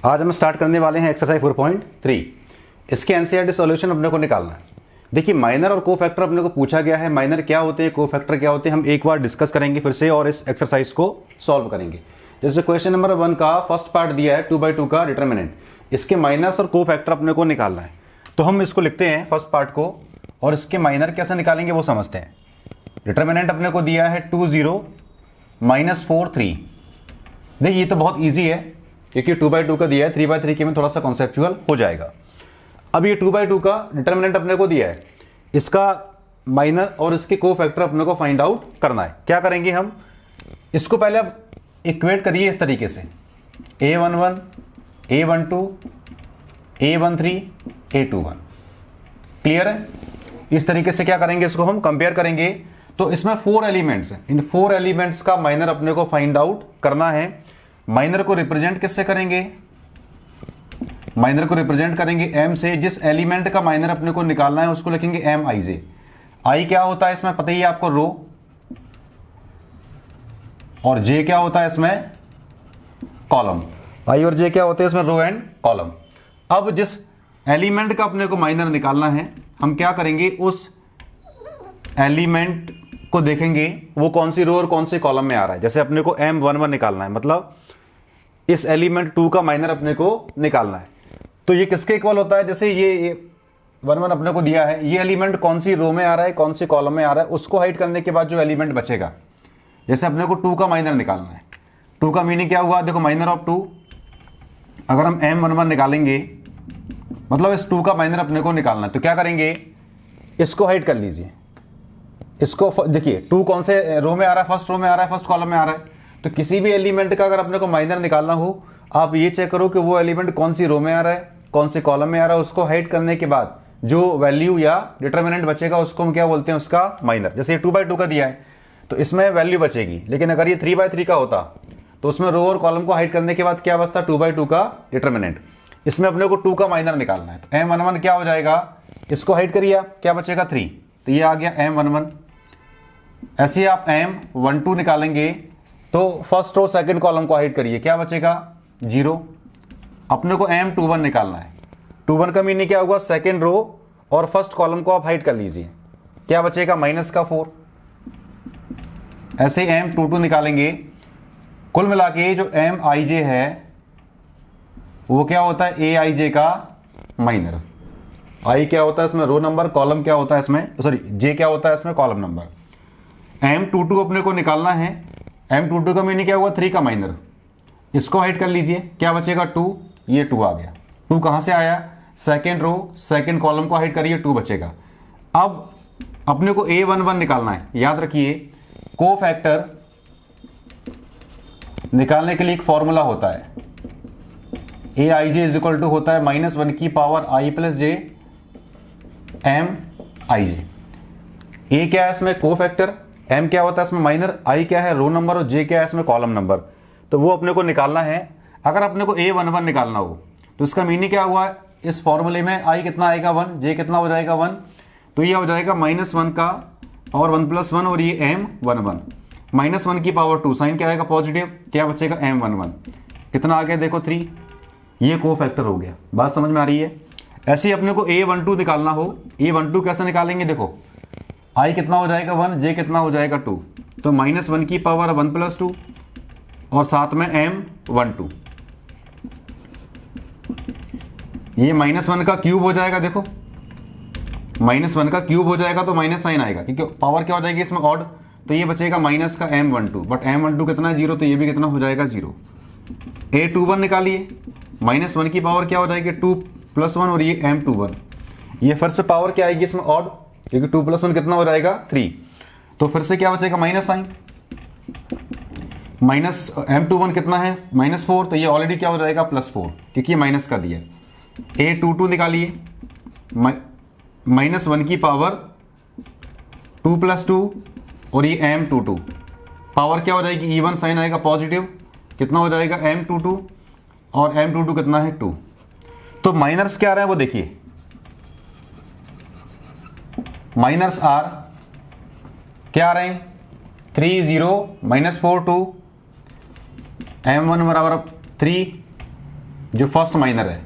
आज हम स्टार्ट करने वाले हैं एक्सरसाइज 4.3। इसके एनसीईआरटी सॉल्यूशन अपने को निकालना है। देखिए माइनर और कोफैक्टर अपने को पूछा गया है। माइनर क्या होते हैं, कोफैक्टर क्या होते हैं, हम एक बार डिस्कस करेंगे फिर से और इस एक्सरसाइज को सॉल्व करेंगे। जैसे क्वेश्चन नंबर 1 का फर्स्ट पार्ट दिया है 2/2 का डिटरमिनेंट, इसके माइनस और कोफैक्टर अपने को निकालना है। तो हम इसको लिखते हैं फर्स्ट पार्ट को और इसके माइनर कैसे निकालेंगे वो समझते हैं। डिटरमिनेंट अपने को दिया है 2 0 -4 3। देखिए ये तो बहुत ईजी है क्योंकि 2/2 का दिया है, 3/3 के में थोड़ा सा कॉन्सेप्चुअल हो जाएगा। अब ये 2/2 का डिटरमिनेंट अपने को दिया है, इसका माइनर और इसके कोफैक्टर अपने को फाइंड आउट करना है। क्या करेंगे हम, इसको पहले आप इक्वेट करिए इस तरीके से a11 a12 a13 a21। Clear है? इस तरीके से क्या करेंगे, इसको हम कंपेयर करेंगे। तो इसमें 4 एलिमेंट्स हैं, इन 4 एलिमेंट्स का माइनर अपने को फाइंड आउट करना है। माइनर को रिप्रेजेंट किससे करेंगे, माइनर को रिप्रेजेंट करेंगे m से। जिस एलिमेंट का माइनर अपने को निकालना है उसको लिखेंगे MIJ। I क्या होता है इसमें पता ही है आपको, रो, और J क्या होता है इसमें, कॉलम। I और J क्या होते हैं इसमें, रो एंड कॉलम। अब जिस एलिमेंट का अपने को माइनर निकालना है हम क्या करेंगे, उस एलिमेंट को देखेंगे वो कौन सी रो और कौन सी कॉलम में आ रहा है। जैसे अपने को M11 निकालना है, मतलब इस एलिमेंट 2 का माइनर अपने को निकालना है। तो ये किसके इक्वल होता है, जैसे ये 11 अपने को दिया है, ये एलिमेंट कौन सी रो में आ रहा है कौन सी कॉलम में आ रहा है, उसको हाइड करने के बाद जो एलिमेंट बचेगा। जैसे अपने को 2 का माइनर निकालना है, 2 का मीनिंग क्या हुआ, देखो माइनर ऑफ 2। अगर हम M11 निकालेंगे मतलब इस 2 का माइनर अपने को निकालना है, तो क्या करेंगे, इसको हाइड कर लीजिए। इसको देखिए 2 कौन से रो में आ रहा है, फर्स्ट रो में आ रहा है, फर्स्ट कॉलम में आ रहा है। तो किसी भी एलिमेंट का अगर अपने को माइनर निकालना हो, आप ये चेक करो कि वो एलिमेंट कौन सी रो में आ रहा है कौन सी कॉलम में आ रहा है। उसको हाइड करने के बाद जो वैल्यू या डिटरमिनेंट बचेगा उसको हम क्या बोलते हैं, उसका माइनर। जैसे ये 2/2 का दिया है तो इसमें वैल्यू बचेगी, लेकिन अगर ये 3/3 का होता तो उसमें रो और कॉलम को हाइड करने के बाद क्या बचता, 2/2 का डिटरमिनेंट। इसमें अपने को 2 का माइनर निकालना है, तो M11 क्या हो जाएगा, इसको हाइड करिए आप, क्या बचेगा 3, तो ये आ गया M11। ऐसे ही आप M12 निकालेंगे तो फर्स्ट रो सेकंड कॉलम को हाइड करिए, क्या बचेगा 0। अपने को M21 निकालना है, 21 का मीनिंग क्या होगा, सेकंड रो और फर्स्ट कॉलम को आप हाइड कर लीजिए, क्या बचेगा -4। ऐसे M22 निकालेंगे। कुल मिला के जो MIJ है वो क्या होता है, AIJ का माइनर। I क्या होता है इसमें, रो नंबर, कॉलम क्या होता है इसमें, सॉरी J क्या होता है इसमें, कॉलम नंबर। M22 अपने को निकालना है, M22 का मीनिंग क्या हुआ, 3 का माइनर। इसको हाइड कर लीजिए, क्या बचेगा 2, ये 2 आ गया। 2 कहां से आया, सेकेंड रो सेकेंड कॉलम को हाइड करिए, 2 बचेगा। अब अपने को A11 निकालना है। याद रखिए कोफैक्टर निकालने के लिए एक फॉर्मूला होता है, AIJ इज इक्वल टू होता है -1 की power I + J MIJ। A क्या है इसमें, कोफैक्टर, M क्या होता है इसमें माइनर, I क्या है रो नंबर और J क्या है इसमें कॉलम नंबर। तो वो अपने को निकालना है। अगर अपने को A11 निकालना हो तो इसका मीनिंग क्या हुआ, इस फॉर्मूले में I कितना आएगा 1, J कितना हो जाएगा 1, तो ये हो जाएगा -1 का और 1 + 1 और ये M11। -1 की पावर 2, साइन क्या आएगा पॉजिटिव, क्या बचेगा M11, कितना आ गया देखो 3। ये कोफैक्टर हो गया, बात समझ में आ रही है। ऐसे ही अपने को A12 निकालना हो, A12 कैसे निकालेंगे, देखो I कितना हो जाएगा 1, J कितना हो जाएगा 2, तो -1 की पावर 1 + 2 और साथ में M12। ये -1 का क्यूब हो जाएगा, देखो -1 का क्यूब हो जाएगा तो माइनस साइन आएगा क्योंकि पावर क्या हो जाएगी इसमें ऑड, तो ये बचेगा माइनस का M12, बट M12 कितना है 0, तो ये भी कितना हो जाएगा 0। A21 निकालिए, -1 की पावर क्या हो जाएगी 2 + 1 और ये M21, ये फिर से पावर क्या आएगी इसमें ऑड, क्योंकि 2 + 1 कितना हो जाएगा 3, तो फिर से क्या बचेगा माइनस साइन। माइनस M21 कितना है -4, तो ये ऑलरेडी क्या हो जाएगा +4 क्योंकि ये माइनस का दिया है। A22 निकालिए, -1 की पावर 2 + 2 और ये M22, पावर क्या हो जाएगी इवन साइन आएगा पॉजिटिव, कितना हो जाएगा M22 और M22 कितना है 2। तो माइनर्स क्या आ रहे हैं वो देखिए, माइनर्स आर क्या आ रहे हैं 3 0 -4 2, M1 बराबर 3, जो फर्स्ट माइनर है,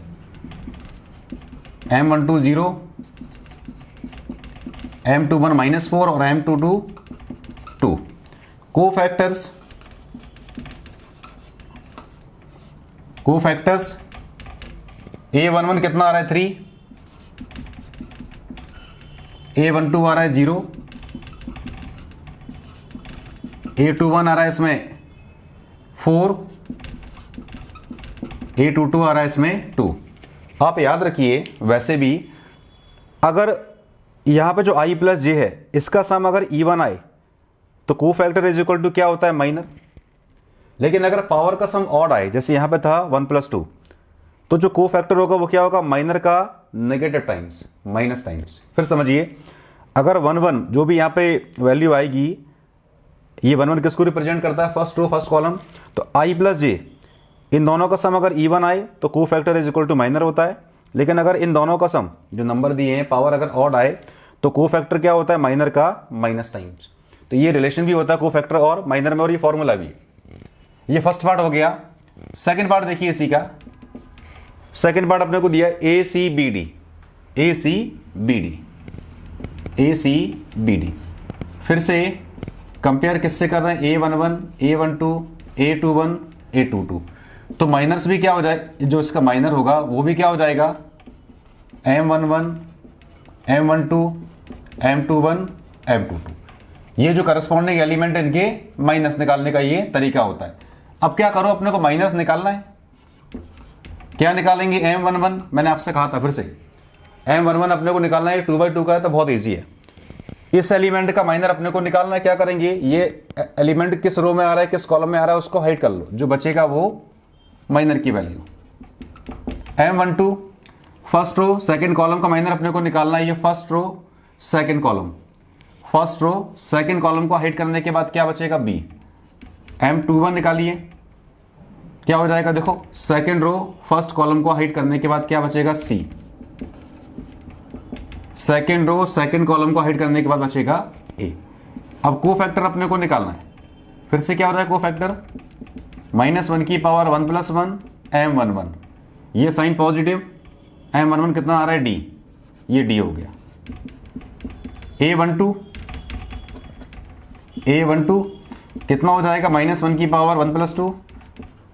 M12 0, M21 -4 और M22 2। कोफैक्टर्स A11 कितना आ रहा है 3, A12 आ रहा है 0, A21 आ रहा है इसमें 4, A22 आ रहा है इसमें 2। आप याद रखिए, वैसे भी अगर यहां पे जो I प्लस जे है इसका सम अगर इवन आए तो कोफैक्टर इज इक्वल टू क्या होता है, माइनर। लेकिन अगर पावर का सम ऑड आए, जैसे यहां पे था 1 + 2, तो जो कोफैक्टर होगा वो क्या होगा, माइनर का नेगेटिव टाइम्स, माइनस टाइम्स। फिर समझिए, अगर 1 1 जो भी यहां पे वैल्यू आएगी, ये 1 1 किसको रिप्रेजेंट करता है, फर्स्ट रो फर्स्ट कॉलम। तो I प्लस जे, इन दोनों का सम अगर इवन आए तो cofactor is equal to minor होता है। लेकिन अगर इन दोनों का सम, जो नंबर दिए हैं, पावर अगर ऑड आए तो कोफैक्टर क्या होता है, माइनर का माइनस टाइम्स। तो ये रिलेशन भी होता है कोफैक्टर और माइनर में, और ये फॉर्मूला भी। ये फर्स्ट पार्ट हो गया। सेकंड पार्ट देखिए इसी का। सेकंड पार्ट अपने को दिया ACBD, ACBD। फिर से कंपेयर किससे कर रहे हैं, A11, A12, A21, A22। तो माइनर्स भी क्या हो जाए, जो इसका माइनर होगा वो भी क्या हो जाएगा, M11, M12, M21, M22। ये जो करस्पॉन्डिंग एलिमेंट है इनके माइनस निकालने का ये तरीका होता है। अब क्या करो, अपने को माइनस निकालना है। क्या निकालेंगे, M11, मैंने आपसे कहा था फिर से, M11 अपने को निकालना है, 2/2 का है तो बहुत ईजी है। इस एलिमेंट का माइनर अपने को निकालना है। क्या करेंगे, ये एलिमेंट किस रो में आ रहा है, किस कॉलम में आ रहा है, उसको हाइड कर लो, जो बचेगा वो माइनर की वैल्यू। M12 first row second column का माइनर अपने को निकालना है। ये first row second column, first row second column को हाइड करने के बाद क्या बचेगा, B। M21 निकालिए, क्या हो जाएगा, देखो सेकंड रो फर्स्ट कॉलम को हाइड करने के बाद क्या बचेगा, C। Second row second column को हाइड करने के बाद बचेगा A। अब कोफैक्टर अपने को निकालना है। फिर से क्या हो रहा है, कोफैक्टर -1 की पावर 1 + 1 M11, ये साइन पॉजिटिव, M11 कितना आ रहा है, D, ये D हो गया। A12 कितना हो जाएगा, -1 की पावर 1 + 2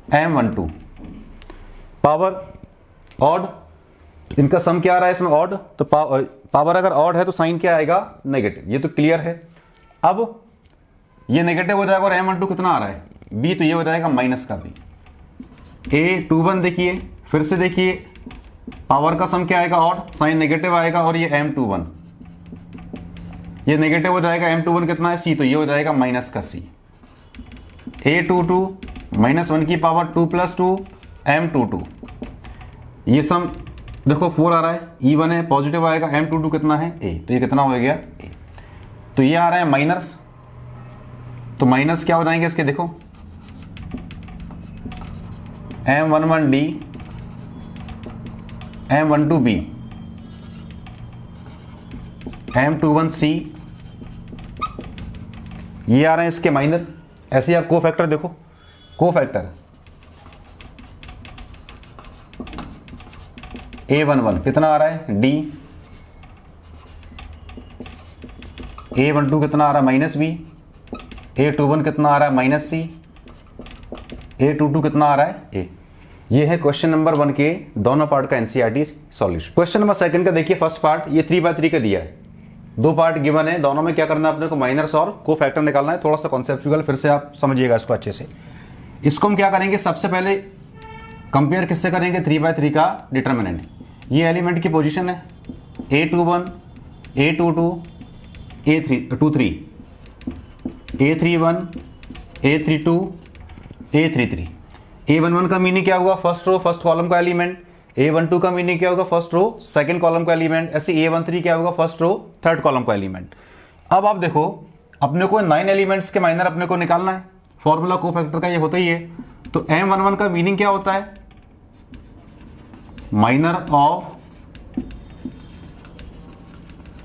M12। पावर ऑड, इनका सम क्या आ रहा है इसमें, ऑड। तो पावर अगर ऑड है तो साइन क्या आएगा, नेगेटिव। ये तो क्लियर है। अब ये नेगेटिव हो जाएगा और M12 कितना आ रहा है, B, तो ये हो जाएगा माइनस का B। A21 देखिए, फिर से देखिए, पावर का सम क्या आएगा, ऑड, साइन नेगेटिव आएगा, और ये M21, ये नेगेटिव हो जाएगा। M21 कितना है, C, तो ये हो जाएगा माइनस का C। A22 -1 की पावर 2 + 2 M22, ये सम देखो 4 आ रहा है, E1 है, पॉजिटिव आएगा, M22 कितना है, A, तो ये कितना हो गया, A। तो ये आ रहा है माइनस, तो माइनस क्या हो जाएंगे इसके, देखो M11D, M12B, M21C, ये आ रहे हैं इसके माइनर। ऐसे आप कोफैक्टर देखो, कोफैक्टर A11 कितना आ रहा है, D, A12 कितना आ रहा है, -B, A21 कितना आ रहा है, -C, A22 कितना आ रहा है, A। ये है क्वेश्चन नंबर 1 के दोनों पार्ट का NCERT सॉल्यूशन। क्वेश्चन नंबर 2 का देखिए, फर्स्ट पार्ट ये 3/3 का दिया है, 2 पार्ट गिवन है, दोनों में क्या करना है अपने को, माइनर्स और कोफैक्टर निकालना है। थोड़ा सा कॉन्सेप्चुअल, फिर से आप समझिएगा इसको अच्छे से। इसको हम क्या करेंगे, सबसे पहले कंपेयर किससे करेंगे, 3/3 का डिटर्मिनेंट। ये एलिमेंट की पोजीशन है, A21, A22, A23, A31, A32, A33। A11 का मीनिंग क्या होगा, फर्स्ट रो फर्स्ट कॉलम का एलिमेंट। A12 का मीनिंग क्या होगा, फर्स्ट रो सेकंड कॉलम का एलिमेंट। ऐसे A13 क्या होगा, फर्स्ट रो थर्ड कॉलम का एलिमेंट। अब आप देखो, अपने को 9 एलिमेंट्स के माइनर अपने को निकालना है। फॉर्मूला कोफैक्टर का ये होता ही है। तो M11 का मीनिंग क्या होता है, minor of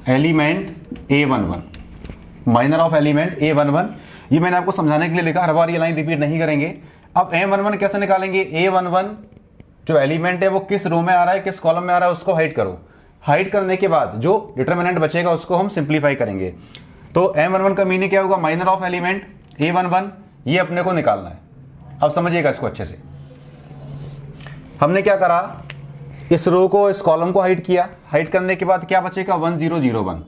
element A11, minor of element A11। ये मैंने आपको समझाने के लिए लिखा, हर बार ये लाइन रिपीट नहीं करेंगे। अब M11 कैसे निकालेंगे, A11 जो एलिमेंट है वो किस रो में आ रहा है, किस कॉलम में आ रहा है, उसको हाइड करो। हाइड करने के बाद जो डिटरमिनेंट बचेगा उसको हम सिंप्लीफाई करेंगे। तो M11 का मीनिंग क्या होगा, माइनर ऑफ एलिमेंट A11, ये अपने को निकालना है। अब समझिएगा इसको अच्छे से। हमने क्या करा, इस रो को, इस कॉलम को हाइड किया। हाइड करने के बाद क्या बचेगा, 1 0 0 1,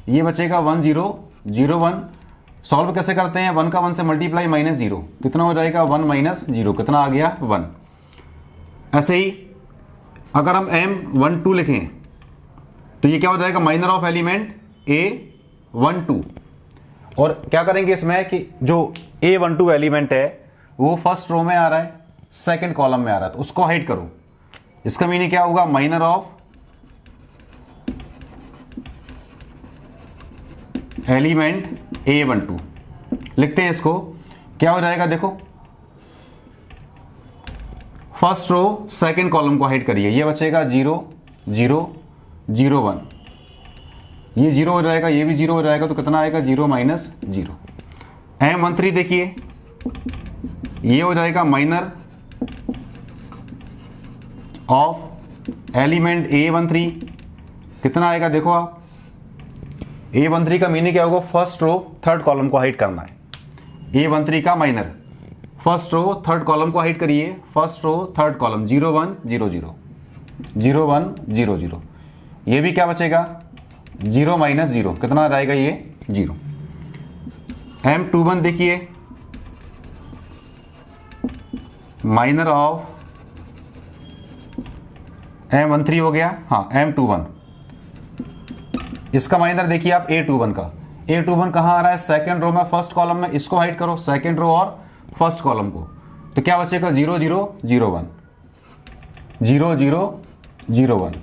ये बचेगा 1 0 0 1। सॉल्व कैसे करते हैं, 1 का 1 से मल्टीप्लाई माइनस 0, कितना हो जाएगा 1 माइनस 0, कितना आ गया 1। ऐसे ही अगर हम M12 लिखें तो ये क्या हो जाएगा, माइनर ऑफ एलिमेंट A12। और क्या करेंगे इसमें कि जो A12 एलिमेंट है वो फर्स्ट रो में आ रहा है, सेकंड कॉलम में आ रहा है, तो उसको हाइड करो। इसका मीनिंग क्या होगा, माइनर ऑफ एलिमेंट A12। लिखते हैं इसको, क्या हो जाएगा, देखो फर्स्ट रो सेकंड कॉलम को हाइड करिए, ये बचेगा 0 0 0 1, ये 0 हो जाएगा, ये भी 0 हो जाएगा, तो कितना आएगा 0 माइनस 0। M13 देखिए, ये हो जाएगा माइनर ऑफ एलिमेंट A13, कितना आएगा देखो आप, A13 का मीनिंग क्या होगा, फर्स्ट रो थर्ड कॉलम को हाइड करना है। A13 का minor, first row third column को हाइड करिए, फर्स्ट रो थर्ड कॉलम 0 1 0 0 0 1 0 0, ये भी क्या बचेगा 0 माइनस 0, कितना आ जाएगा ये 0। M21 देखिए, माइनर ऑफ M13 हो गया, हाँ M21, इसका माइनर देखिए आप A21 का। A21 कहाँ आ रहा है, सेकंड रो में, फर्स्ट कॉलम में, इसको हाइड करो, सेकंड रो और फर्स्ट कॉलम को, तो क्या बचेगा 0 0 0 1 0 0 0 1,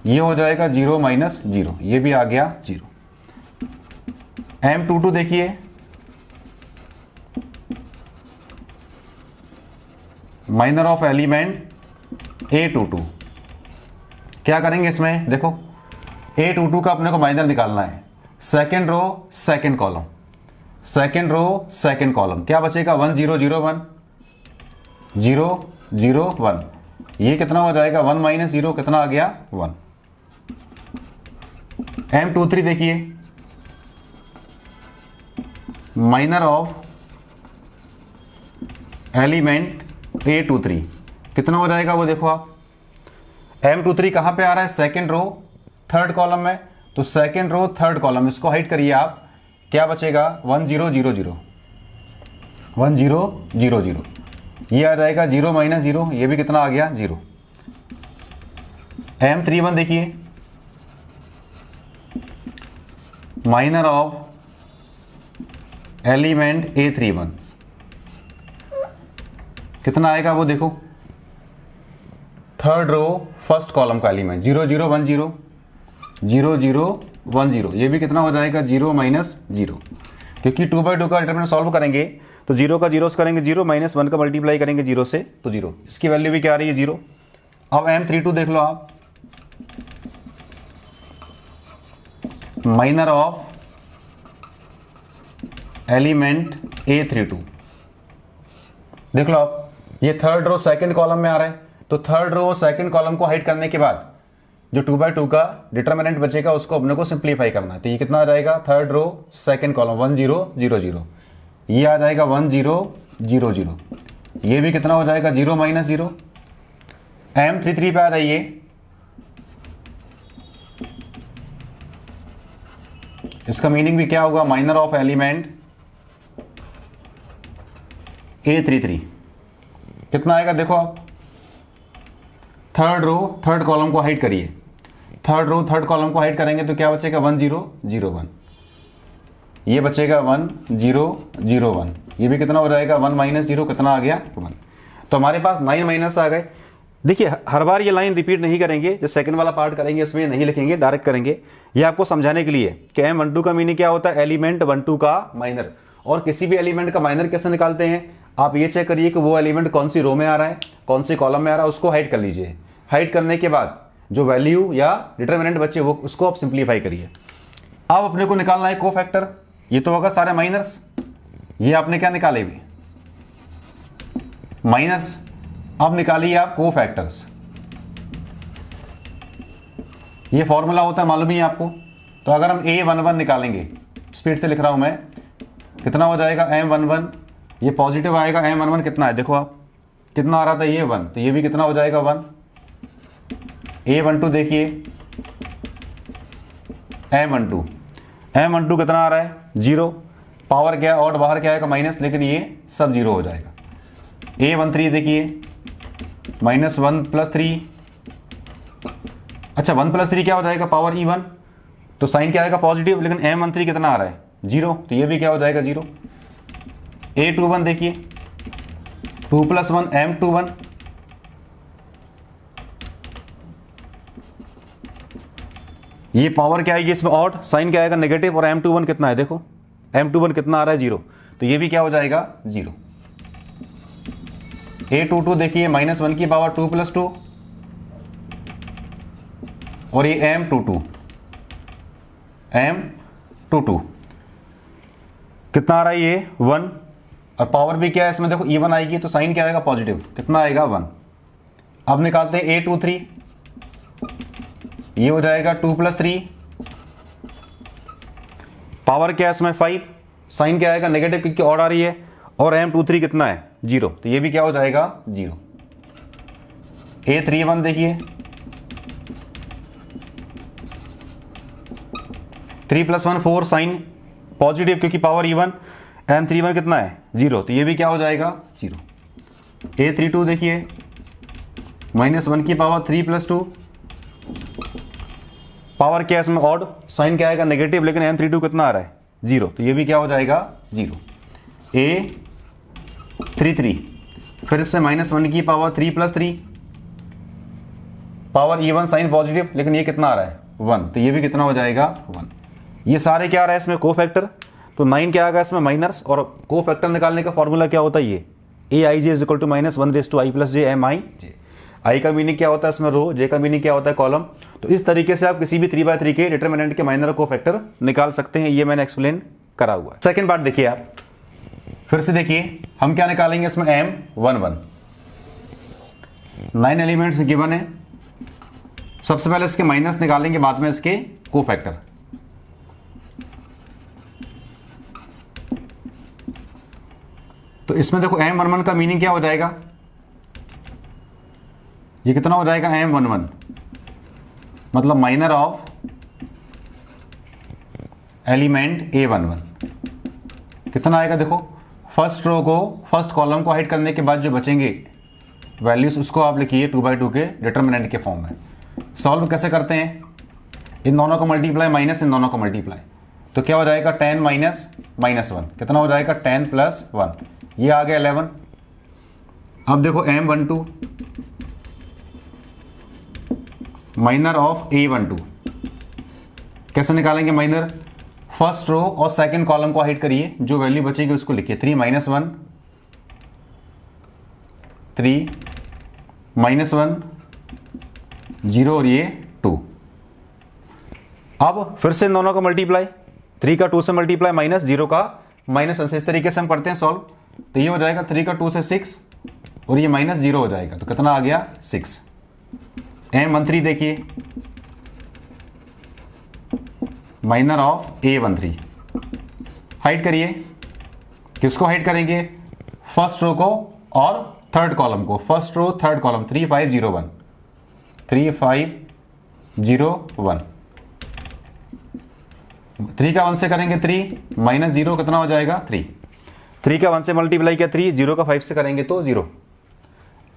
ये हो जाएगा 0 माइनस 0, ये भी आ गया 0। M22 देखिए, माइनर ऑफ एलिमेंट A22, क्या करेंगे इसमें, देखो A22 का अपने को माइनर निकालना है, second row second column, second row second column, क्या बचेगा 1 0 0 1 0 0 1, ये कितना हो जाएगा 1 माइनस 0, कितना आ गया 1। M23 देखिए, माइनर ऑफ एलिमेंट A23, कितना हो जाएगा वो देखो आप। M23 कहां पे आ रहा है, सेकेंड रो थर्ड कॉलम में, तो सेकेंड रो थर्ड कॉलम, इसको हाइड करिए आप, क्या बचेगा 1 0 0 0 1 0 0 0, ये आ जाएगा 0 माइनस 0, ये भी कितना आ गया 0। M31 देखिए, माइनर ऑफ एलिमेंट A31, कितना आएगा वो देखो, थर्ड रो फर्स्ट कॉलम का एलिमेंट 0 0 1 0 0 0 1 0, ये भी कितना हो जाएगा 0 माइनस 0, क्योंकि 2/2 का डिटरमिनेंट सॉल्व करेंगे तो 0 का 0 से करेंगे 0 माइनस 1 का मल्टीप्लाई करेंगे 0 से तो 0, इसकी वैल्यू भी क्या आ रही है 0। अब M32 देख लो आप, माइनर ऑफ एलिमेंट A32, देख लो आप, ये थर्ड रो सेकंड कॉलम में आ रहा है, तो थर्ड रो सेकंड कॉलम को हाइड करने के बाद जो 2/2 का डिटरमिनेंट बचेगा उसको अपने को सिंप्लीफाई करना है, तो ये कितना आ जाएगा, थर्ड रो सेकंड कॉलम 1 0 0 0, ये आ जाएगा 1 0 0 0, ये भी कितना हो जाएगा 0 माइनस 0। M33 पे आ रही है, इसका मीनिंग भी क्या होगा, माइनर ऑफ एलिमेंट A33, कितना आएगा देखो आप, थर्ड रो थर्ड कॉलम को हाइड करिए, थर्ड रो थर्ड कॉलम को हाइड करेंगे तो क्या बचेगा 1 0 0 1, ये बचेगा 1 0 0 1, ये भी कितना हो जाएगा 1 माइनस 0, कितना आ गया 1। तो हमारे पास 9 माइनस आ गए। देखिए हर बार ये लाइन रिपीट नहीं करेंगे, जो सेकंड वाला पार्ट करेंगे इसमें नहीं लिखेंगे, डायरेक्ट करेंगे, ये आपको समझाने के लिए कि M12 का मीनिंग क्या होता है, एलिमेंट 12 का माइनर। और किसी भी एलिमेंट का माइनर कैसे निकालते हैं, आप ये चेक करिए कि वो एलिमेंट कौन सी रो में आ रहा है, कौन सी कॉलम में आ रहा है, उसको हाइड कर लीजिए। हाइड करने के बाद जो वैल्यू या डिटरमिनेंट बचे वो उसको आप सिंप्लीफाई करिए। अब अपने को निकालना है कोफैक्टर, ये तो होगा सारे माइनर्स, ये आपने क्या निकाले भी माइनस। अब निकालिए आप कोफैक्टर्स। ये फॉर्मूला होता है, मालूम ही है आपको। तो अगर हम A11 निकालेंगे, स्पीड से लिख रहा हूं मैं, कितना हो जाएगा M11, ये पॉजिटिव आएगा। M11 कितना है देखो आप, कितना आ रहा था ये 1, तो ये भी कितना हो जाएगा 1। A12 देखिए, M12 कितना आ रहा है 0, पावर क्या है और बाहर क्या आएगा माइनस, लेकिन ये सब 0 हो जाएगा। A13 देखिए -1 + 3, अच्छा 1 + 3 क्या हो जाएगा पावर E1, तो साइन क्या आएगा पॉजिटिव, लेकिन M13 कितना आ रहा है 0, तो ये भी क्या हो जाएगा 0। A21 देखिए 2 + 1 M21, ये पावर क्या आएगी इसमें ऑड, साइन क्या आएगा नेगेटिव, और M21 कितना है देखो, M21 कितना आ रहा है 0, तो ये भी क्या हो जाएगा 0। A22 देखिए -1 की पावर 2 + 2, और ये M22 कितना आ रहा है ये 1, और पावर भी क्या है इसमें देखो E1 आएगी, तो साइन क्या आएगा पॉजिटिव, कितना आएगा 1। अब निकालते हैं A23, ये हो जाएगा 2 + 3, पावर क्या है इसमें 5, साइन क्या आएगा नेगेटिव क्योंकि ऑड आ रही है, और M23 कितना है 0, तो ये भी क्या हो जाएगा 0। A31 देखिए 3 + 1 4, साइन पॉजिटिव क्योंकि पावर E1, M31 कितना है 0, तो ये भी क्या हो जाएगा 0। A32 देखिए -1 की पावर 3 + 2, पावर क्या है इसमें ऑड, साइन क्या आएगा नेगेटिव, लेकिन M32 कितना आ रहा है 0, तो ये भी क्या हो जाएगा 0। A33 फिर से -1 की power 3 + 3, power E1, sign positive, लेकिन ये कितना आ रहा है 1, तो ये भी कितना हो जाएगा 1। ये सारे क्या आ रहा है इसमें कोफैक्टर, तो 9 क्या आ गया इसमें माइनस, और कोफैक्टर निकालने का फॉर्मूला क्या होता है ये AIJ = -1/i + j MIJ। आई का मीनिंग क्या होता है इसमें रो, जे का मीनिंग क्या होता है कॉलम। तो इस तरीके से आप किसी भी 3/3 के डिटरमिनेंट के माइनर कोफैक्टर निकाल सकते हैं, ये मैंने एक्सप्लेन करा हुआ है। सेकंड पार्ट देखिए आप, फिर से देखिए हम क्या निकालेंगे इसमें M11, 9 एलिमेंट्स गिवन है। सबसे पहले इसके माइनस निकालेंगे, बाद में इसके कोफैक्टर। तो इसमें देखो M11 का मीनिंग क्या हो जाएगा, ये कितना हो जाएगा M11, मतलब माइनर ऑफ एलिमेंट A11 कितना आएगा देखो, फर्स्ट रो को, फर्स्ट कॉलम को हाइड करने के बाद जो बचेंगे वैल्यूज उसको आप लिखिए 2/2 के डिटरमिनेंट के फॉर्म में। सॉल्व कैसे करते हैं, इन दोनों को मल्टीप्लाई माइनस इन दोनों को मल्टीप्लाई, तो क्या हो जाएगा 10 - -1 कितना हो जाएगा 10 + 1, ये आ गया 11। अब देखो M12 माइनर ऑफ A12 कैसे निकालेंगे माइनर, फर्स्ट रो और सेकंड कॉलम को हाइड करिए, जो वैल्यू बचेगी उसको लिखिए 3 - 1 3 -1 0 और ये 2। अब फिर से इन दोनों का मल्टीप्लाई, 3 का 2 से मल्टीप्लाई माइनस 0 का -1 से, इस तरीके से हम करते हैं सॉल्व। तो ये हो जाएगा 3 का 2 से 6 और ये -0 हो जाएगा, तो कितना आ गया 6। M13 देखिए माइनर ऑफ A13 हाइड करिए, किसको हाइड करेंगे, फर्स्ट रो को और थर्ड कॉलम को, फर्स्ट रो थर्ड कॉलम 3 5 0 1 3 5 0 1, 3 का 1 से करेंगे 3 -0 कितना हो जाएगा 3, 3 का 1 से मल्टीप्लाई किया 3, 0 का 5 से करेंगे तो 0।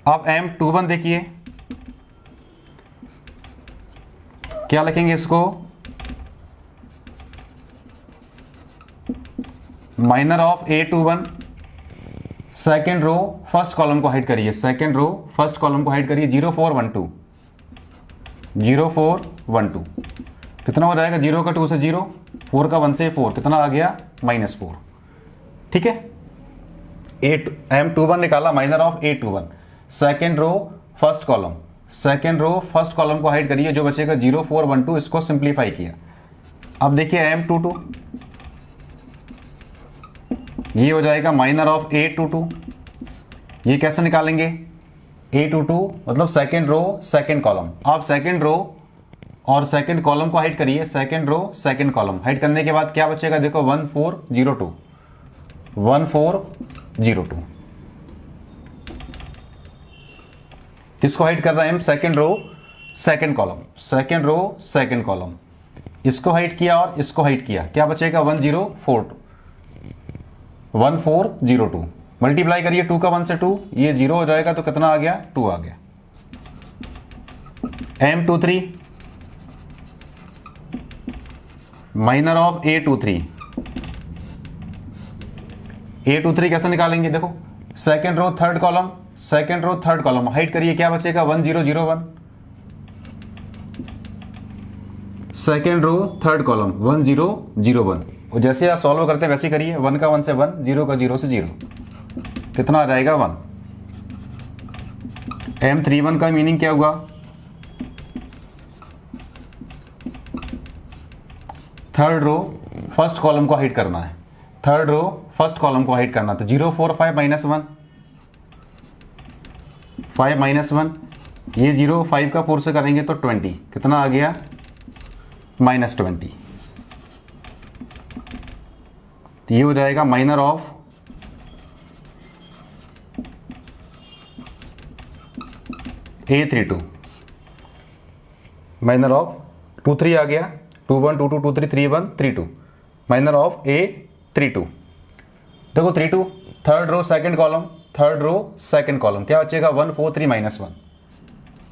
अब M21 देखिए क्या लिखेंगे इसको, minor of A21 second row first column को हाइड करिए, सेकेंड रो फर्स्ट कॉलम को हाइड करिए 0 4 1 2 0 4 1 2 कितना हो जाएगा, 0 का 2 से 0, 4 का 1 से 4 कितना आ गया -4। ठीक है, M21 निकाला minor of A21 second row first column, second row first column को हाइड करिए, जो बचेगा 0 4 1 2, इसको सिंप्लीफाई किया। अब देखिए M22 ये हो जाएगा माइनर ऑफ A22, ये कैसे निकालेंगे, A22 मतलब सेकेंड रो सेकेंड कॉलम। आप सेकेंड रो और सेकेंड कॉलम को हाइड करिए, second row second column hide करने के बाद क्या बचेगा, देखो 1402 1402। किसको हाइड कर रहे हैं हम, second row second column, second row second column. इसको हाइड किया और इसको हाइड किया, क्या बचेगा 1402। मल्टीप्लाई करिए 2 का 1 से 2, ये 0 हो जाएगा तो कितना आ गया, 2 आ गया। M23 minor of A23। A23 कैसे निकालेंगे, देखो second row third column, second row third column hide करिए, क्या बचेगा 1001। Second row third column 1001। और जैसे आप सॉल्व करते हैं वैसे करिए, 1 का 1 से 1, 0 का 0 से 0, कितना आ जाएगा 1। M31 का मीनिंग क्या हुआ, थर्ड रो फर्स्ट कॉलम को हाइड करना है, थर्ड रो फर्स्ट कॉलम को हाइड करना, तो 045 माइनस 1, 5 माइनस 1, ये 0 5 का 4 से करेंगे तो 20, कितना आ गया -20। तो ये हो जाएगा minor of A32, minor of 23 आ गया, 21 22 23 31 32, माइनर ऑफ A32। देखो 32 third row second column, third row second column, क्या बचेगा 143 माइनस 1,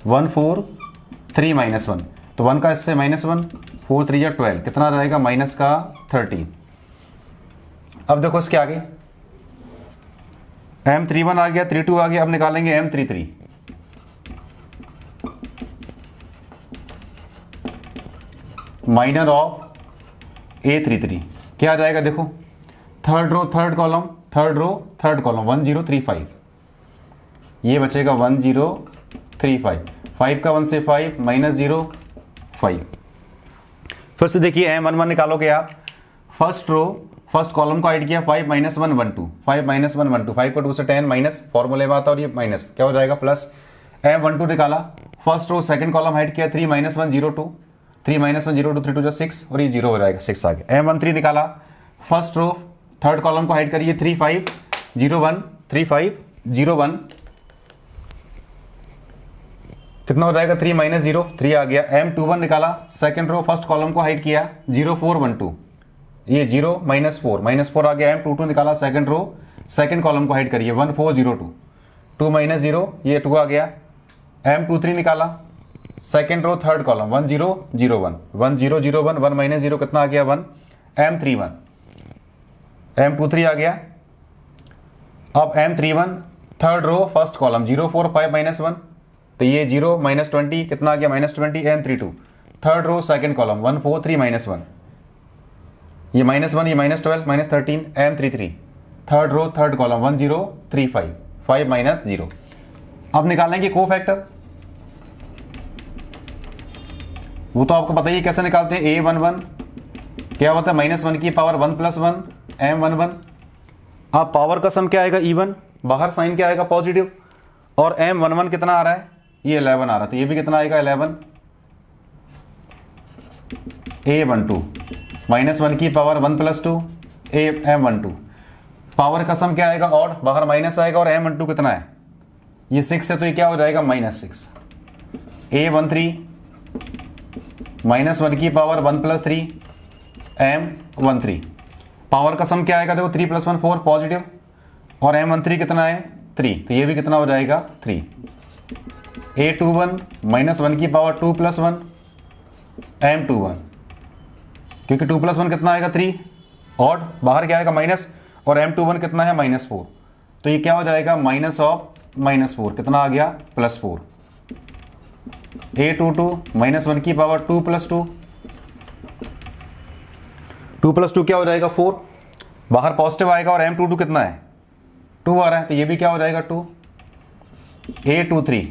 143 माइनस 1, तो 1 का इससे -1, 4 3 12, कितना रहेगा माइनस का 13। अब देखो इसके आगे M31 आ गया, 32 आ गया, अब निकालेंगे M33। माइनर ऑफ A33 क्या आ जाएगा, देखो third row third column, third row third column 1035, ये बचेगा 1035, 5 का 1 से 5 -0 5। फिर से देखिए M11 निकालोगे आप, फर्स्ट रो फर्स्ट कॉलम को हाइड किया, 5 माइनस 1 1 2, 5 माइनस 1 1 2, 5 को 2 से 10 माइनस, फॉर्मूले में आता और ये माइनस, क्या हो जाएगा प्लस। M12 निकाला, first row second column hide किया, 3 माइनस 1 0 2, 3 माइनस 1 0 2 3 2 6, और ये 0 हो जाएगा, 6 आ गया। M13 निकाला, फर्स्ट रो थर्ड कॉलम को हाइड करिए, 3 5 0 1 3 5 0 1, कितना हो जाएगा 3 माइनस 0 3 आ गया। M21 निकाला, सेकंड रो फर्स्ट कॉलम को हाइड किया, 0 4 1 2, ये 0 -4 आ गया। M22 निकाला, सेकंड रो सेकंड कॉलम को हाइड करिए, 1 4 0 2, 2 माइनस 0, ये 2 आ गया। M23 निकाला, second row third column 1 0 0 1, 1 0 0 1, 1 minus 0 कितना आ गया 1। M31 M23 आ गया। अब M31 third row first column 0 4 5 minus 1, तो ये 0 -20 कितना आ गया -20। M32 third row second column 1 4 3 minus 1, ये -1, ये -12 -13। M33 third row third column 1 0 3 5 5 minus 0। अब निकालेंगे को फैक्टर, वो तो आपको पता ही कैसे निकालते हैं। A11 क्या होता है, -1 की पावर 1 + 1 M11। अब पावर का सम क्या आएगा E1, बाहर साइन क्या आएगा पॉजिटिव, और M11 कितना आ रहा है, ये 11 आ रहा है, तो ये भी कितना आएगा 11। A12 -1 की पावर 1 + 2 M12, पावर का सम क्या आएगा ऑड, बाहर माइनस आएगा, और M12 कितना है, ये 6 है, तो ये क्या हो जाएगा -6। A13 -1 की पावर 1 + 3 M13, पावर का सम क्या आएगा, देखो 3 + 1 4 पॉजिटिव, और M13 कितना है 3, तो ये भी कितना हो जाएगा 3। A21 -1 की पावर 2 + 1 M21, क्योंकि 2 + 1 कितना आएगा 3, ऑड बाहर क्या आएगा माइनस, और M21 कितना है -4, तो ये क्या हो जाएगा -4 कितना आ गया +4। A22 -1 की पावर 2 + 2, 2 + 2 क्या हो जाएगा 4, बाहर पॉजिटिव आएगा, और M22 कितना है 2 आ रहा है, तो ये भी क्या हो जाएगा 2। A23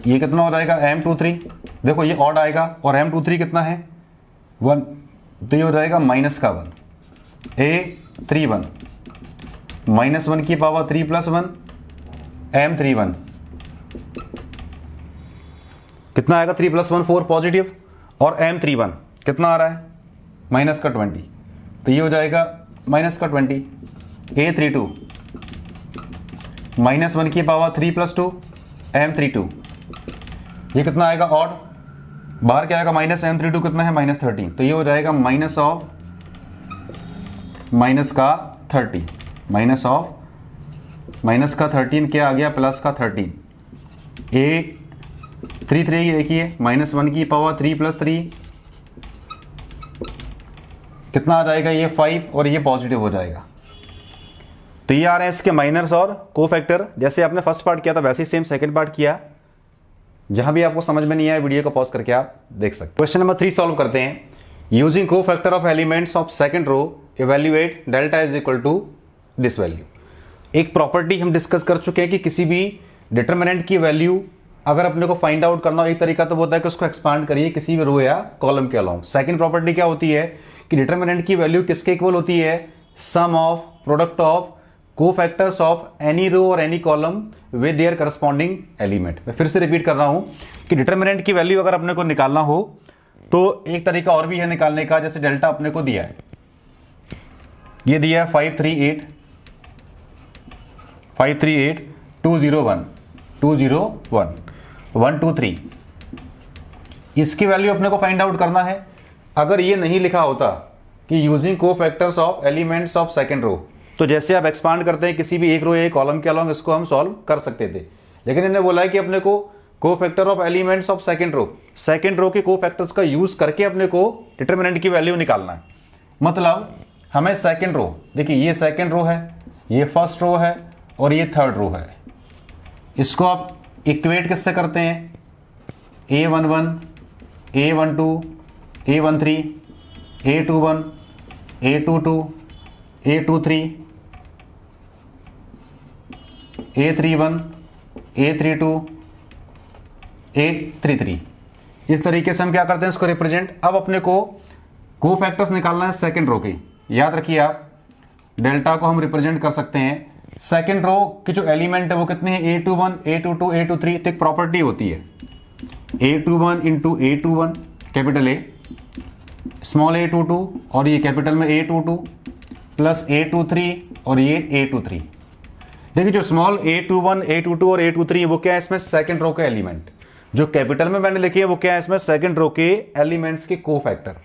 ये कितना हो जाएगा M23, देखो ये ऑड आएगा, और M23 कितना है 1, तो ये हो जाएगा -1। A31 -1 की पावर 3 + 1 M31 कितना आएगा, 3 + 1 4 पॉजिटिव, और M31 कितना आ रहा है, -20, तो ये हो जाएगा -20। A32 -1 की पावर 3 + 2 M32, ये कितना आएगा ऑड, बाहर क्या आएगा -M32 कितना है -13, तो ये हो जाएगा माइनस का 13 क्या आ गया, +13। A33 ये देखिए -1 की पावर 3 + 3 कितना आ जाएगा, ये 5, और ये पॉजिटिव हो जाएगा। तो ये आ रहे हैं इसके माइनर्स और कोफैक्टर। जैसे आपने फर्स्ट पार्ट किया था वैसे ही सेम सेकंड पार्ट किया। जहां भी आपको समझ में नहीं आया वीडियो को पॉज करके आप देख सकते। क्वेश्चन नंबर 3 सॉल्व करते हैं। Using cofactor of elements of second row evaluate delta is equal to this value. एक प्रॉपर्टी हम डिस्कस कर चुके हैं कि किसी भी डिटरमिनेंट की वैल्यू अगर अपने को फाइंड आउट करना हो, एक तरीका तो होता है कि उसको एक्सपांड करिए किसी भी रो या कॉलम के अलाउंग। सेकंड प्रॉपर्टी क्या होती है कि डिटरमिनेंट की वैल्यू किसके इक्वल होती है, sum of product of cofactors of any row और any column with their corresponding element. मैं फिर से रिपीट कर रहा हूं कि डिटरमिनेंट की वैल्यू अगर अपने को निकालना हो तो एक तरीका और भी है निकालने का। जैसे डेल्टा अपने को दिया है, ये दिया है 538 201 123, इसकी वैल्यू अपने को फाइंड आउट करना है। अगर ये नहीं लिखा होता कि using cofactors of elements of second row, तो जैसे आप एक्सपांड करते हैं किसी भी एक रो या कॉलम के अलोंग, इसको हम सॉल्व कर सकते थे। लेकिन इन्हें बोला है कि अपने को cofactor of elements of second row के कोफैक्टर्स का यूज करके अपने को डिटरमिनेंट की वैल्यू निकालना है। मतलब हमें सेकंड रो, देखिए ये सेकंड रो है, ये फर्स्ट रो है और ये थर्ड रो है, इसको आप इक्वेट किससे करते हैं, A11 A12 A13 A21 A22 A23 A31 A32 A33, इस तरीके से हम क्या करते हैं इसको रिप्रेजेंट। अब अपने को कोफैक्टर्स निकालना है सेकंड रो के। याद रखिए आप, डेल्टा को हम रिप्रेजेंट कर सकते हैं। सेकंड रो के जो एलिमेंट है वो कितने हैं, A21 A22 A23। तो एक प्रॉपर्टी होती है A21 into A21 capital A, small A22 और ये कैपिटल में A22 प्लस A23 और ये A23। देखिए जो स्मॉल A21 A22 और A23 वो क्या है इसमें, सेकंड रो के एलिमेंट। जो कैपिटल में मैंने लिखी है वो क्या है इसमें, सेकंड रो के एलिमेंट्स के कोफैक्टर।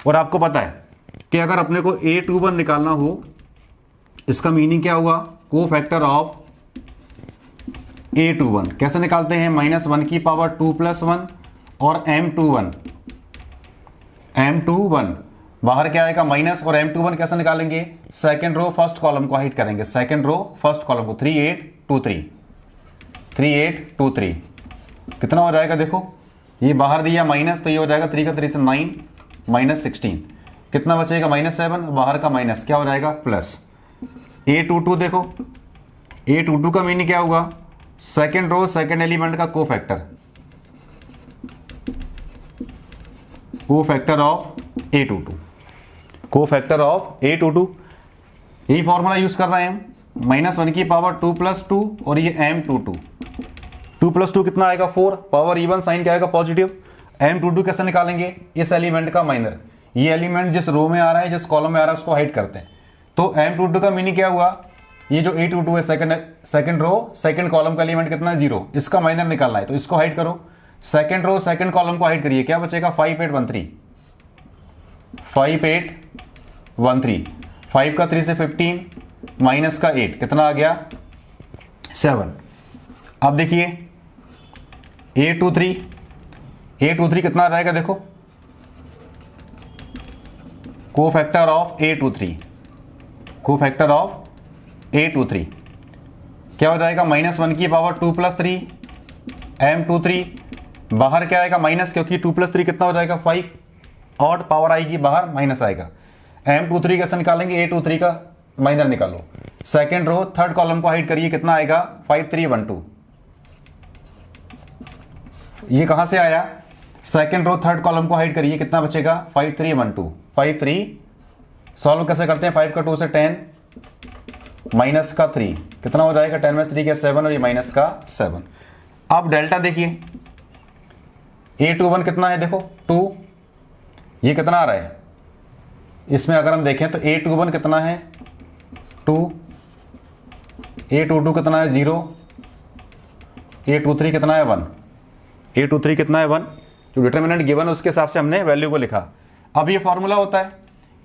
और आपको पता है कि अगर अपने को A21 निकालना हो, इसका मीनिंग क्या हुआ, कोफैक्टर ऑफ A21 कैसे निकालते हैं, -1 की पावर 2 + 1 और M21 बाहर क्या आएगा माइनस, और M21 कैसे निकालेंगे, सेकंड रो फर्स्ट कॉलम को हाइड करेंगे, सेकंड रो फर्स्ट कॉलम को 3823 कितना हो जाएगा, देखो ये बाहर दिया माइनस, तो ये हो जाएगा 3 का 3 से 9 -16, कितना बचेगा -7, बाहर का माइनस क्या हो जाएगा प्लस। A22 देखो, A22 का मीनिंग क्या होगा, सेकंड रो सेकंड एलिमेंट का cofactor of A22, cofactor of A22। यही फॉर्मूला यूज कर रहे हैं हम, -1 की पावर 2 + 2 और ये M22, 2 + 2 कितना आएगा 4, पावर इवन साइन क्या आएगा पॉजिटिव। M22 कैसे निकालेंगे, इस एलिमेंट का माइनर, ये एलिमेंट जिस रो में आ रहा है जिस कॉलम में आ रहा है उसको हाइड करते हैं। तो M22 का मीनिंग क्या हुआ, ये जो A22 है सेकंड रो सेकंड कॉलम का एलिमेंट कितना है 0, इसका माइनर निकालना है तो इसको हाइड करो, सेकंड रो सेकंड कॉलम को हाइड करिए, क्या बचेगा 5813, 5 का 3 से 15 माइनस का 8 कितना आ गया 7। अब देखिए A23 कितना आ जाएगा, देखो कोफैक्टर ऑफ A23 क्या हो जाएगा, -1 की पावर 2 + 3 M23, बाहर क्या आएगा माइनस, क्योंकि 2 + 3 कितना हो जाएगा 5, ऑड पावर आएगी बाहर माइनस आएगा। M23 कैसे निकालेंगे, A23 का माइनर निकालो, सेकंड रो थर्ड कॉलम को हाइड करिए, कितना आएगा 5312, ये कहां से आया, सेकंड रो थर्ड कॉलम को हाइड करिए, कितना बचेगा 5312, 53 सॉल्व कैसे करते हैं, 5 का 2 से 10 माइनस का 3 कितना हो जाएगा, 10 में 3 के 7 और ये माइनस का 7। अब डेल्टा देखिए A21 कितना है, देखो 2, ये कितना आ रहा है इसमें अगर हम देखें तो A21 कितना है 2, A22 कितना है 0, A23 कितना है 1, A23 कितना है 1। जो डिटरमिनेंट गिवन उसके हिसाब से हमने वैल्यू को लिखा। अब ये फॉर्मूला होता है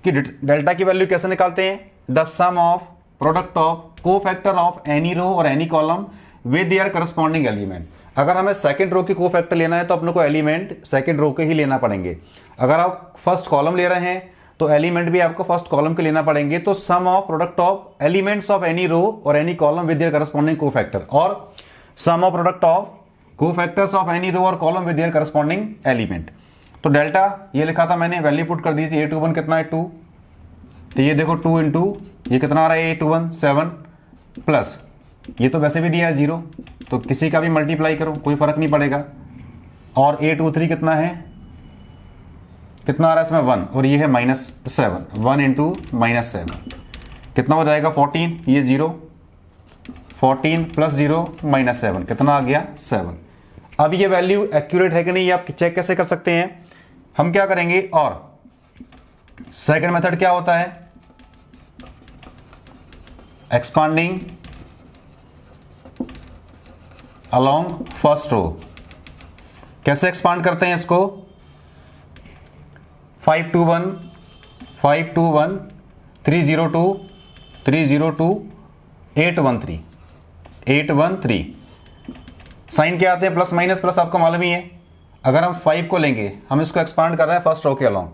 कि डेल्टा की वैल्यू कैसे निकालते हैं, the sum of product of cofactor of any row और any column with their corresponding element. अगर हमें सेकंड रो की कोफैक्टर लेना है तो अपने को एलिमेंट सेकंड रो के ही लेना पड़ेंगे। अगर आप फर्स्ट कॉलम ले रहे हैं तो एलिमेंट भी आपको फर्स्ट कॉलम के लेना पड़ेंगे। तो sum of product of elements of any row और any column with their corresponding cofactor और sum of product of cofactors of any row और column with their corresponding element. तो डेल्टा ये लिखा था मैंने, वैल्यू पुट कर दी थी। A21 कितना है 2, तो ये देखो 2 इंटू ये कितना आ रहा है A21 7 प्लस ये तो वैसे भी दिया है 0, तो किसी का भी मल्टीप्लाई करो कोई फर्क नहीं पड़ेगा। और A23 कितना है, कितना आ रहा है इसमें 1 और ये है -7, 1 इंटू -7 कितना हो जाएगा 14, ये 0, 14 प्लस 0 -7 कितना आ गया 7। अब ये वैल्यू एक्यूरेट है कि नहीं, आप चेक कैसे कर सकते हैं, हम क्या करेंगे। और सेकंड मेथड क्या होता है, एक्सपांडिंग अलोंग फर्स्ट रो। कैसे एक्सपांड करते हैं इसको, 521 521 302 302 813 813। साइन क्या आते हैं, प्लस माइनस प्लस आपको मालूम ही है। अगर हम 5 को लेंगे, हम इसको एक्सपांड कर रहे हैं फर्स्ट रो के अलोंग,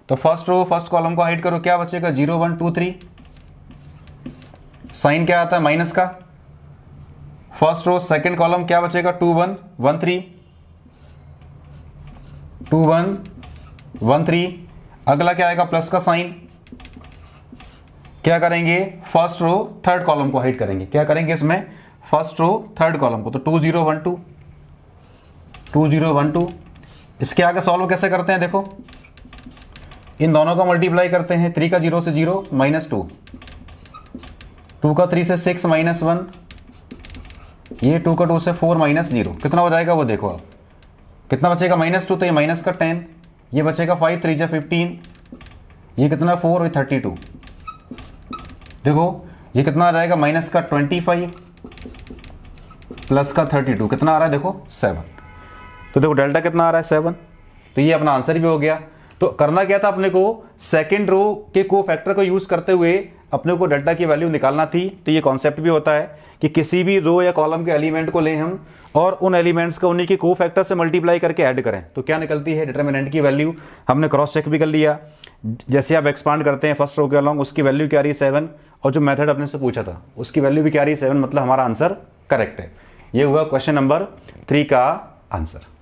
तो फर्स्ट रो फर्स्ट कॉलम को हाइड करो, क्या बचेगा 0 1 2 3। साइन क्या आता है माइनस का, फर्स्ट रो सेकंड कॉलम क्या बचेगा 2 1 1 3 2 1 1 3। अगला क्या आएगा प्लस का साइन, क्या करेंगे फर्स्ट रो थर्ड कॉलम को हाइड करेंगे, क्या करेंगे इसमें फर्स्ट रो थर्ड कॉलम को, तो 2 0 1 2 2 0 1 2। इसके आगे सॉल्व कैसे करते हैं, देखो इन दोनों का मल्टीप्लाई करते हैं, 3 का 0 से 0 -2, 2 का 3 से 6 -1, ये 2 का 2 से 4 -0 कितना हो जाएगा वो देखो। अब कितना बचेगा -2, तो ये माइनस का 10, ये बचेगा 5 3 जा 15, ये कितना 4 और 32। देखो ये कितना आ जाएगा माइनस का 25 प्लस का 32 कितना आ रहा है, देखो 7। तो देखो डेल्टा कितना आ रहा है 7। तो ये अपना आंसर भी हो गया। तो करना क्या था अपने को, सेकंड रो के कोफैक्टर को यूज करते हुए अपने को डेल्टा की वैल्यू निकालना थी। तो ये कॉन्सेप्ट भी होता है कि किसी भी रो या कॉलम के एलिमेंट को लें हम और उन एलिमेंट्स को उन्हीं के कोफैक्टर से मल्टीप्लाई करके ऐड करें तो क्या निकलती है डिटरमिनेंट की वैल्यू। हमने क्रॉस चेक भी कर लिया, जैसे आप एक्सपांड करते हैं फर्स्ट रो के अलॉन्ग उसकी वैल्यू क्या आ रही है 7 और जो मेथड अपने से पूछा था उसकी वैल्यू भी क्या आ रही है 7, मतलब हमारा आंसर करेक्ट है। ये हुआ क्वेश्चन नंबर 3 का आंसर।